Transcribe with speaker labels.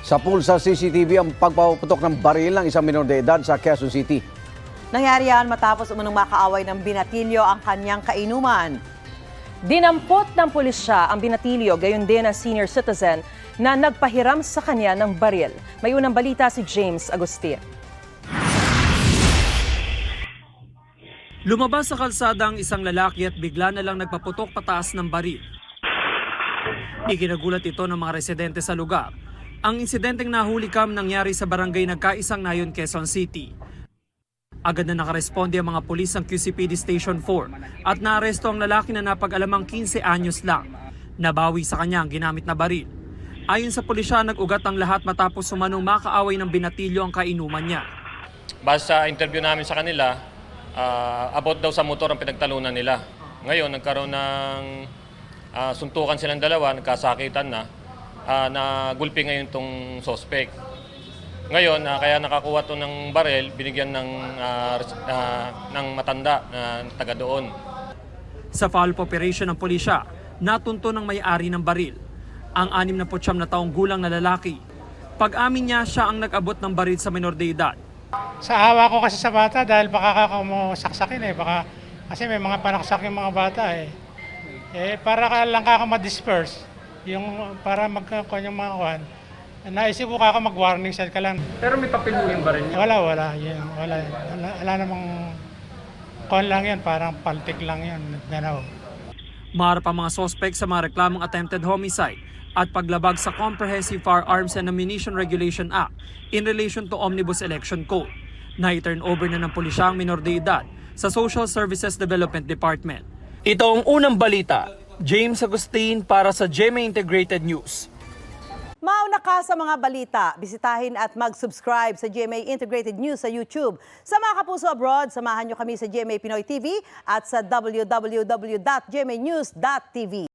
Speaker 1: Sa pulsa CCTV ang pagpaputok ng baril ng isang minor de edad sa Quezon City.
Speaker 2: Nangyari yan matapos umunong makaaway ng binatilyo ang kanyang kainuman.
Speaker 3: Dinampot ng pulisya ang binatilyo, gayon din ang senior citizen na nagpahiram sa kanya ng baril. May unang balita si James Agustin.
Speaker 4: Lumabas sa kalsada ang isang lalaki at bigla na lang nagpaputok pataas ng baril. Ikinagulat ito ng mga residente sa lugar. Ang insidenteng nahulikam nangyari sa barangay Nagkaisang Nayon, Quezon City. Agad na nakaresponde ang mga pulis ng QCPD Station 4 at naaresto ang lalaki na napag-alamang 15 anyos lang. Nabawi sa kanya ang ginamit na baril. Ayon sa pulisya, nag-ugat ang lahat matapos sumanong makaaway ng binatilyo ang kainuman niya.
Speaker 5: Base sa interview namin sa kanila, about daw sa motor ang pinagtalunan nila. Ngayon, nagkaroon ng suntukan silang dalawa, nagkasakitan na gulpi ngayon itong suspect. Ngayon, kaya nakakuha ito ng baril, binigyan ng matanda na taga doon.
Speaker 4: Sa follow-up operation ng pulisya, natunto ng may-ari ng baril, ang 69 na taong gulang na lalaki. Pag-amin niya, siya ang nag-abot ng baril sa minor de edad.
Speaker 6: Sa awa ko kasi sa bata dahil baka saksakin baka kasi may mga panaksak yung mga bata para lang ma-disperse yung para magkakuha yung mga kuhan. Naisip ko mag-warning shot ka lang.
Speaker 4: Pero may papel mo yung baril niya?
Speaker 6: Wala. Wala namang kuhan lang yan, parang paltik lang yan. Ganaw.
Speaker 4: Maharap ang mga suspect sa mga reklamong attempted homicide at paglabag sa Comprehensive Firearms and Ammunition Regulation Act in relation to Omnibus Election Code. Na-turn over na ng pulisya ang minor de edad sa Social Services Development Department. Ito ang unang balita. James Agustin para sa GMA Integrated News.
Speaker 2: Mauna ka sa mga balita. Bisitahin at mag-subscribe sa GMA Integrated News sa YouTube. Sa mga kapuso abroad, samahan nyo kami sa GMA Pinoy TV at sa www.gmanews.tv.